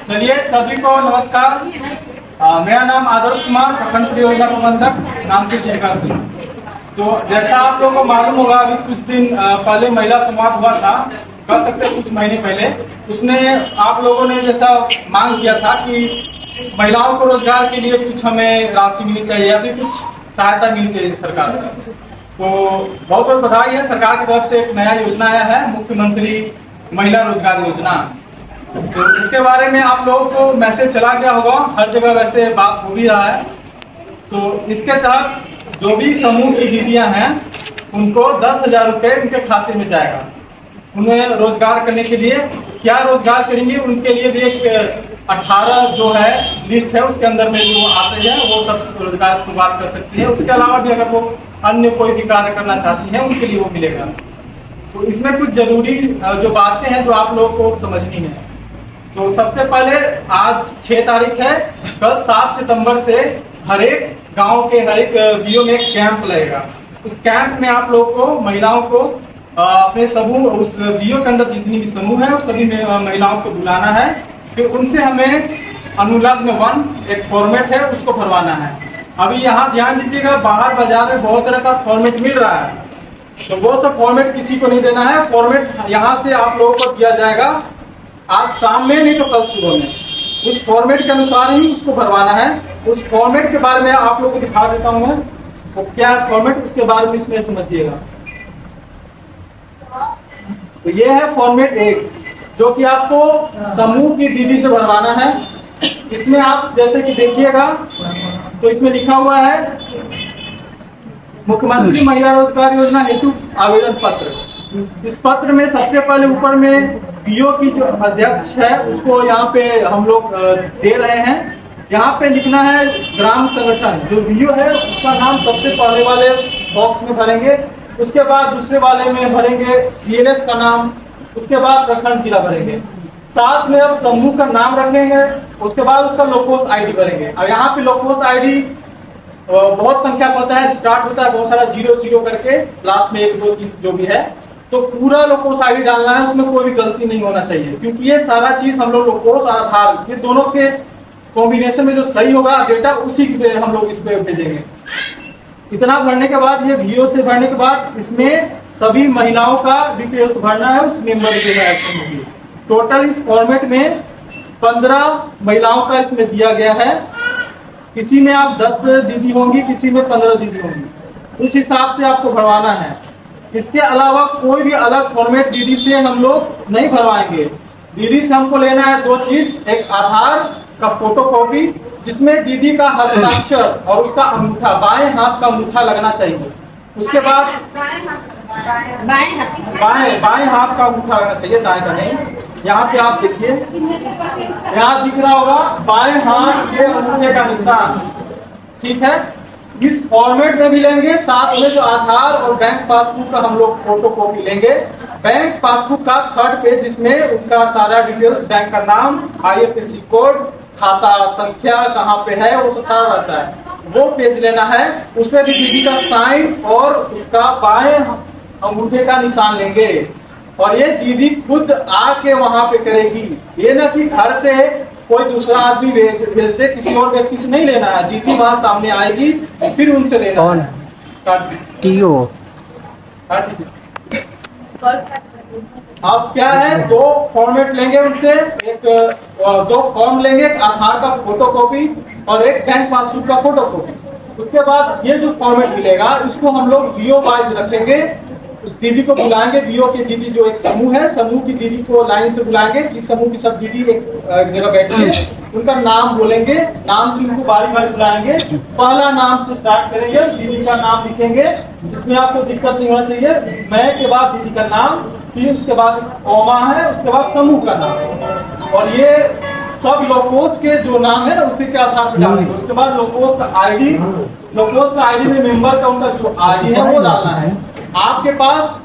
चलिए सभी को नमस्कार। मेरा नाम आदर्श कुमार, प्रखंड परियोजना प्रबंधक नाम से जिनका सिंह। तो जैसा आप लोगों को मालूम होगा, अभी कुछ दिन पहले महिला संवाद हुआ था, कर सकते कुछ महीने पहले। उसमें आप लोगों ने जैसा मांग किया था कि महिलाओं को रोजगार के लिए कुछ हमें राशि मिलनी चाहिए या फिर कुछ सहायता मिलनी चाहिए सरकार से। तो बहुत बहुत बधाई है, सरकार की तरफ से एक नया योजना आया है, मुख्यमंत्री महिला रोजगार योजना। तो इसके बारे में आप लोगों को मैसेज चला गया होगा, हर जगह वैसे बात हो भी रहा है। तो इसके तहत जो भी समूह की दीदियां हैं उनको 10,000 रुपये उनके खाते में जाएगा। उन्हें रोजगार करने के लिए क्या रोजगार करेंगे, उनके लिए भी एक 18 जो है लिस्ट है, उसके अंदर में जो आते हैं वो सब रोजगार शुरुआत कर सकती है। उसके अलावा भी अगर वो अन्य कोई भी कार्य करना चाहती है उनके लिए वो मिलेगा। तो इसमें कुछ जरूरी जो बातें हैं जो आप लोगों को समझनी है। तो सबसे पहले आज 6 तारीख है, कल 7 सितंबर से हर एक गांव के हर एक बीओ में एक कैंप लगेगा। उस कैंप में आप लोग को महिलाओं को अपने समूह, उस बीओ के अंदर जितनी भी समूह है उस सभी महिलाओं को बुलाना है। फिर उनसे हमें अनुलग्न 1 एक फॉर्मेट है उसको भरवाना है। अभी यहाँ ध्यान दीजिएगा, बाहर बाजार में बहुत तरह का फॉर्मेट मिल रहा है, तो वो सब फॉर्मेट किसी को नहीं देना है। फॉर्मेट यहाँ से आप लोगों को दिया जाएगा आज शाम में, नहीं तो कल सुबह में। उस फॉर्मेट के अनुसार ही उसको भरवाना है। उस फॉर्मेट के बारे में आप लोगों को दिखा देता हूँ मैं, तो क्या है फॉर्मेट, उसके बारे में इसमें समझिएगा। तो ये है फॉर्मेट 1 जो कि आपको समूह की दीदी से भरवाना है। इसमें आप जैसे कि देखिएगा, तो इसमें लिखा हुआ है मुख्यमंत्री महिला रोजगार योजना हेतु आवेदन पत्र। इस पत्र में सबसे पहले ऊपर में बीओ की जो अध्यक्ष है उसको यहाँ पे हम लोग दे रहे हैं। यहाँ पे लिखना है ग्राम संगठन, जो बीओ है उसका नाम सबसे पहले वाले बॉक्स में भरेंगे। उसके बाद दूसरे वाले में भरेंगे सीएलएफ का नाम, उसके बाद प्रखंड जिला भरेंगे। साथ में अब समूह का नाम रखेंगे, उसके बाद उसका लोकोस आईडी भरेंगे। अब यहाँ पे लोकोस आईडी बहुत संख्या का होता है, स्टार्ट होता है बहुत सारा 0 करके, लास्ट में 1 2 3 जो भी है, तो पूरा लोकोस आईडी डालना है, उसमें कोई भी गलती नहीं होना चाहिए। क्योंकि ये सारा चीज हम लोग लोकोस और आधार ये दोनों के कॉम्बिनेशन में जो सही होगा डेटा उसी पे हम लोग इस पे भेजेंगे। इतना भरने के बाद, ये बीओ से भरने के बाद इसमें सभी महिलाओं का डिटेल्स भरना है, उस मेंबर जो है होगी। टोटल इस फॉर्मेट में 15 महिलाओं का इसमें दिया गया है। किसी में आप 10 दीदी होंगी, किसी में 15 दीदी होंगी, उस हिसाब से आपको भरवाना है। इसके अलावा कोई भी अलग फॉर्मेट दीदी से हम लोग नहीं भरवाएंगे। दीदी से हमको लेना है 2 चीज, एक आधार का फोटो कॉपी जिसमें दीदी का हस्ताक्षर और उसका अंगूठा, बाएं हाथ का अंगूठा लगना चाहिए। उसके बाद बाएं हाथ का अंगूठा लगना चाहिए, दाएं का नहीं। यहाँ पे आप देखिए, यहाँ दिख रहा होगा बाएं हाथ के अंगूठे का निशान, ठीक है। इस फॉर्मेट में भी लेंगे, साथ में जो आधार और बैंक पासबुक का हम लोग फोटो कॉपी लेंगे। बैंक पासबुक का 3rd पेज, जिसमें उनका सारा डिटेल्स, बैंक का नाम, IFSC कोड, खाता संख्या कहाँ पे है, वो सब सारा रहता है, वो पेज लेना है। उसमें भी दीदी का साइन और उसका बाएं अंगूठे का निशान लेंगे। और ये दीदी खुद आके वहां पे करेगी, ये ना कि घर से कोई दूसरा आदमी भेज दे, किसी और व्यक्ति से नहीं लेना है। दीदी वहां सामने आएगी, फिर उनसे लेना है। टीओ अब क्या है, 2 फॉर्मेट लेंगे उनसे, एक 2 फॉर्म लेंगे, एक आधार का फोटो कॉपी और एक बैंक पासबुक का फोटो कॉपी। उसके बाद ये जो फॉर्मेट मिलेगा इसको हम लोग बीओ वाइज रखेंगे। उस दीदी को बुलाएंगे, बीओ की दीदी जो एक समूह है, समूह की दीदी को लाइन से बुलाएंगे कि समूह की सब दीदी एक जगह बैठी है, उनका नाम बोलेंगे, नाम से उनको बारी बारी बुलाएंगे। पहला नाम से स्टार्ट करेंगे, दीदी का नाम लिखेंगे, इसमें आपको दिक्कत नहीं होना चाहिए। मैं के बाद दीदी का नाम, फिर उसके बाद कॉमा है, उसके बाद समूह का नाम, और ये सब लोकोस के जो नाम है ना उसी के आधार पर डालेंगे। उसके बाद लोकोस का आईडी, लोकोस का आईडी में मेंबर का उनका जो आईडी है वो डालना है। आपके पास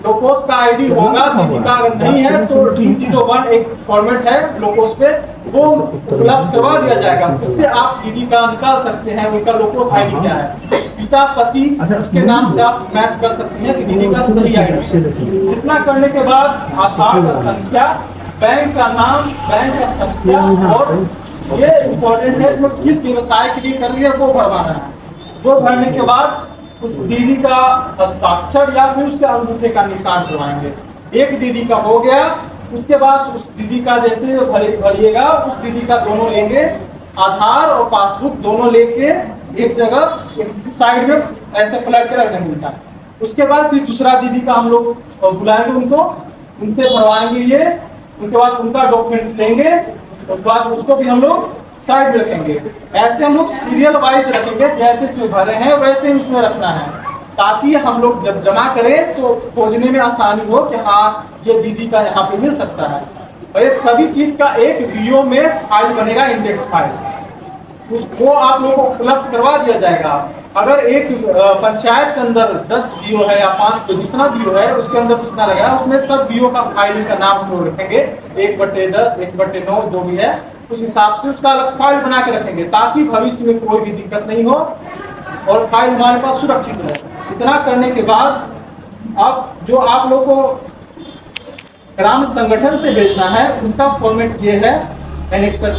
लोकोस का आईडी होगा, दीदी का अगर नहीं है तो D01 एक फॉर्मेट है लोकोस पे, वो उपलब्ध करवा दिया जाएगा। उससे आप दीदी का निकाल सकते हैं उनका लोकोस आईडी क्या है, पिता पति उसके नाम से आप मैच कर सकते हैं कि दीदी का सही आईडी। इतना करने के बाद आधार का संख्या बैंक का नाम, बैंक का संख्या, और ये इम्पोर्टेंट है, इसमें किस व्यवसाय के लिए कर रही है वो भरवाना है। वो भरने के बाद उस दीदी का हस्ताक्षर या फिर उसके अंगूठे का निशान करवाएंगे। एक दीदी का हो गया, उसके बाद उस दीदी का जैसे भरिएगा, उस दीदी का दोनों लेंगे, आधार और पासबुक दोनों लेके एक जगह एक साइड में ऐसे पलट के रख देंगे। उसके बाद फिर दूसरा दीदी का हम लोग बुलाएंगे, उनको उनसे भरवाएंगे ये, उसके बाद उनका डॉक्यूमेंट्स लेंगे, उसके बाद उसको भी हम लोग साइड में रखेंगे। ऐसे हम लोग सीरियल वाइज रखेंगे, जैसे इसमें भरे हैं वैसे ही उसमें रखना है, ताकि हम लोग जब जमा करें तो खोजने में आसानी हो कि हाँ ये दीदी का यहाँ पे मिल सकता है। और ये सभी चीज का एक वीओ में फाइल बनेगा, इंडेक्स फाइल, उसको आप लोगों को उपलब्ध करवा दिया जाएगा। अगर एक पंचायत के अंदर 10 वीओ है या 5 जितना वीओ है उसके अंदर जितना लगा है, उसमें सब वीओ का फाइल का नाम हम लोग रखेंगे, 1/10, 1/9 जो भी है उस हिसाब से उसका अलग फाइल बना के रखेंगे, ताकि भविष्य में कोई भी दिक्कत नहीं हो और फाइल हमारे पास सुरक्षित रहे। इतना करने के बाद अब जो आप लोग को ग्राम संगठन से भेजना है उसका फॉर्मेट ये है, एनेक्सर।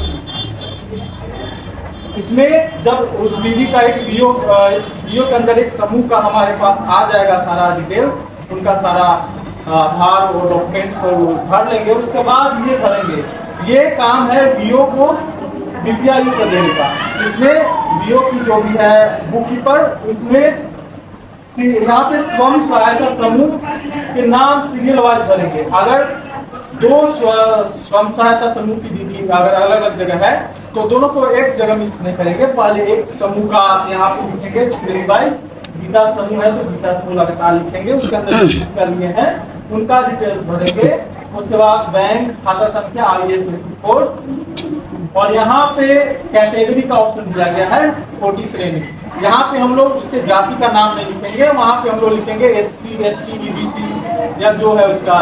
इसमें जब उस दीदी का एक वीओ के अंदर एक समूह का हमारे पास आ जाएगा सारा डिटेल्स, उनका सारा आधार और डॉक्यूमेंट्स भर लेंगे, उसके बाद ये भरेंगे। ये काम है वीओ को बीपीआई को देने का। इसमें वीओ की जो भी है बुक कीपर, इसमें यहाँ पे स्वयं सहायता समूह के नाम सीरियल वाइज भरेंगे। अगर 2 स्वयं सहायता समूह की दीदी अगर अलग अलग जगह है तो दोनों को एक जगह मिक्स नहीं करेंगे, पहले एक समूह का यहाँ पे लिखेंगे सीरियल वाइज। गीता समूह है तो गीता समूह लगातार लिखेंगे, उसके अंदर कर लिए हैं उनका डिटेल्स भरेंगे। उसके बाद बैंक खाता संख्या, IFSC कोड, और यहाँ पे कैटेगरी का ऑप्शन दिया गया है, 40 श्रेणी। यहाँ पे हम लोग उसके जाति का नाम नहीं लिखेंगे, वहाँ पे हम लोग लिखेंगे SC, ST, EBC या जो है उसका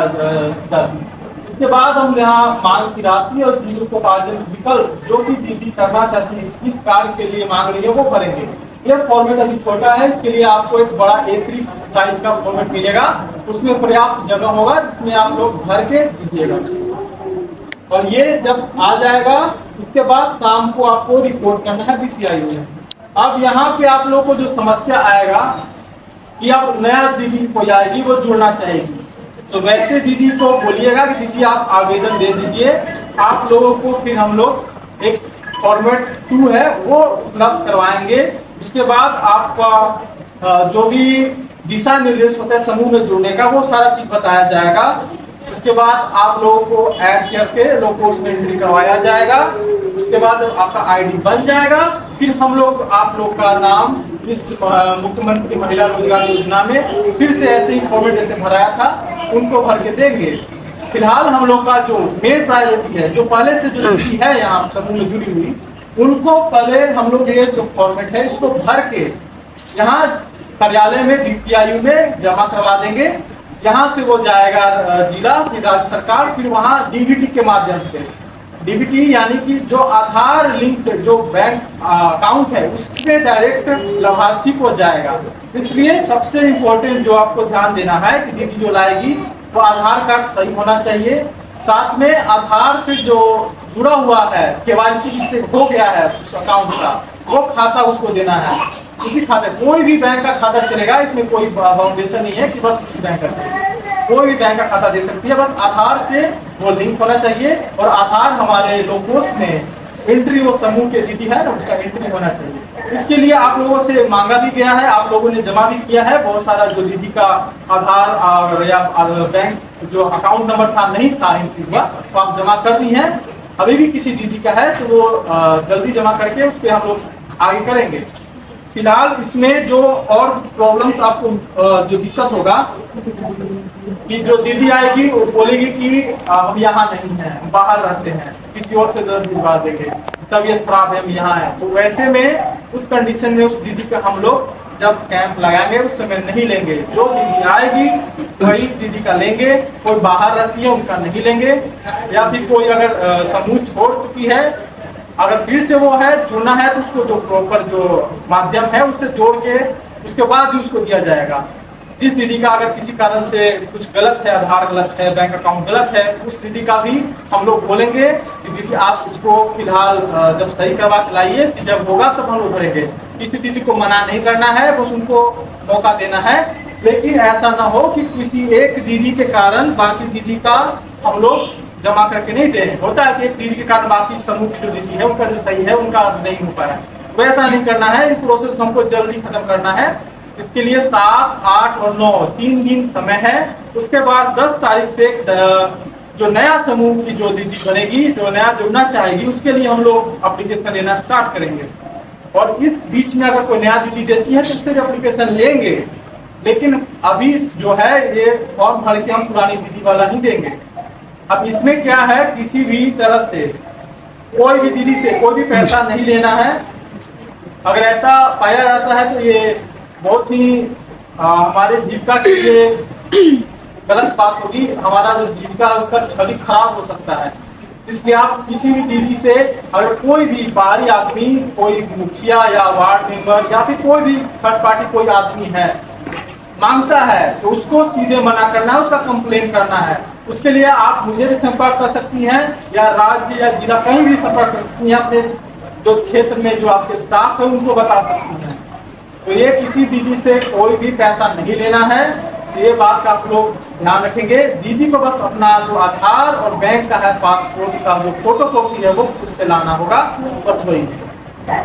जाति। इसके बाद हम यहाँ मांग की राशि और जीविकोपार्जन विकल्प जो भी दीदी करना चाहती है, किस कार्य के लिए मांग रही है वो भरेंगे। ये फॉर्मेट अभी छोटा है, इसके लिए आपको एक बड़ा A3 साइज का फॉर्मेट मिलेगा, उसमें पर्याप्त जगह होगा जिसमें आप लोग भर के दीजिएगा। और ये जब आ जाएगा उसके बाद शाम को आपको रिपोर्ट करना है बीपीआई में। अब यहाँ पे आप लोगों को जो समस्या आएगा कि अब नया दीदी को जाएगी वो जुड़ना चाहेगी, तो वैसे दीदी को बोलिएगा कि दीदी आप आवेदन दे दीजिए, आप लोगों को फिर हम लोग एक फॉर्मेट 2 है वो उपलब्ध करवाएंगे। उसके बाद आपका जो भी दिशा निर्देश होता है समूह में जुड़ने का वो सारा चीज बताया जाएगा। उसके बाद आप लोगों को ऐड करके लोगों को उसमें एंट्री करवाया जाएगा। उसके बाद जब आपका आईडी बन जाएगा फिर हम लोग आप लोग का नाम इस मुख्यमंत्री महिला रोजगार योजना में फिर से ऐसे ही फॉर्मेट जैसे भराया था उनको भर के देंगे। फिलहाल हम लोग का जो मेन प्रायोरिटी है, जो पहले से जो स्थिति है यहाँ समूह में जुड़ी हुई, उनको पहले हम लोग ये जो फॉर्मेट है इसको भर के यहाँ कार्यालय में बीपीआई में जमा करवा देंगे। यहाँ से वो जाएगा जिला, फिर राज्य सरकार, फिर वहाँ डीबीटी के माध्यम से, डीबीटी यानी कि जो आधार लिंक जो बैंक अकाउंट है उसके डायरेक्ट लाभार्थी को जाएगा। इसलिए सबसे इम्पोर्टेंट जो आपको ध्यान देना है कि दीदी जो लाएगी वो आधार कार्ड सही होना चाहिए, साथ में आधार से जो जुड़ा हुआ है केवाईसी जिससे हो गया है उस अकाउंट का वो खाता उसको देना है। उसी खाते कोई भी बैंक का खाता चलेगा, इसमें कोई बाउंडेशन नहीं है कि बस इसी बैंक का चलेगा, कोई भी बैंक का खाता दे सकती है, बस आधार से वो लिंक होना चाहिए और आधार हमारे लोकोस में एंट्री वो समूह के दीदी है ना उसका एंट्री होना चाहिए। इसके लिए आप लोगों से मांगा भी गया है, आप लोगों ने जमा भी किया है, बहुत सारा जो दीदी का आधार और या बैंक जो अकाउंट नंबर था नहीं था एंट्री हुआ तो आप जमा कर दी है। अभी भी किसी दीदी का है तो वो जल्दी जमा करके उस पर हम लोग आगे करेंगे। फिलहाल इसमें जो और प्रॉब्लम्स आपको जो दिक्कत होगा कि जो दीदी आएगी वो बोलेगी कि हम यहाँ नहीं हैं, हम बाहर रहते हैं, किसी और से दर्द भिजवा देंगे, तबीयत खराब है हम यहाँ है, तो वैसे में उस कंडीशन में उस दीदी का हम लोग जब कैंप लगाएंगे उस समय नहीं लेंगे। जो दीदी आएगी वही दीदी का लेंगे, कोई बाहर रहती है उनका नहीं लेंगे, या फिर कोई अगर समूह छोड़ चुकी है अगर फिर से वो है जुड़ना है तो उसको जो प्रॉपर जो माध्यम है उससे जोड़ के उसके बाद ही उसको दिया जाएगा। जिस दीदी का अगर किसी कारण से कुछ गलत है, आधार गलत है, बैंक अकाउंट गलत है, उस दीदी का भी हम लोग बोलेंगे कि दीदी आप इसको फिलहाल जब सही करवा के लाइए, कि जब होगा तब हम लोग भरेंगे। किसी दीदी को मना नहीं करना है, बस उनको मौका देना है। लेकिन ऐसा ना हो कि किसी एक दीदी के कारण बाकी दीदी का हम लोग जमा करके नहीं दे। होता है कि एक दीदी के कारण बाकी समूह की जो दीदी है उनका जो सही है उनका नहीं हो पाया, वैसा नहीं करना है। इस प्रोसेस को हमको जल्दी खत्म करना है। इसके लिए 7, 8 और 9 3 दिन समय है। उसके बाद 10 तारीख से जो नया समूह की जो दीदी बनेगी, जो नया जुड़ना चाहेगी, उसके लिए हम लोग एप्लीकेशन लेना स्टार्ट करेंगे। और इस बीच में अगर कोई नया दीदी देती है तो उससे भी एप्लीकेशन लेंगे, लेकिन अभी जो है ये फॉर्म भर के हम पुरानी दीदी वाला नहीं देंगे। अब इसमें क्या है, किसी भी तरह से कोई भी दीदी से कोई भी पैसा नहीं लेना है। अगर ऐसा पाया जाता है तो ये बहुत ही हमारे जीविका के लिए गलत बात होगी। हमारा जो जीविका है उसका छवि खराब हो सकता है। इसलिए आप किसी भी दीदी से अगर कोई भी बाहरी आदमी, कोई मुखिया या वार्ड मेंबर या फिर कोई भी थर्ड पार्टी कोई आदमी है मांगता है तो उसको सीधे मना करना है, उसका कंप्लेन करना है। उसके लिए आप मुझे भी संपर्क कर सकती हैं या राज्य या जिला कहीं भी संपर्क कर सकती हैं। अपने जो क्षेत्र में जो आपके स्टाफ है उनको बता सकती हैं। तो ये किसी दीदी से कोई भी पैसा नहीं लेना है, ये बात का आप लोग ध्यान रखेंगे। दीदी को बस अपना जो आधार और बैंक का है पासपोर्ट का जो फोटो कॉपी है वो खुद से लाना होगा, बस वही है।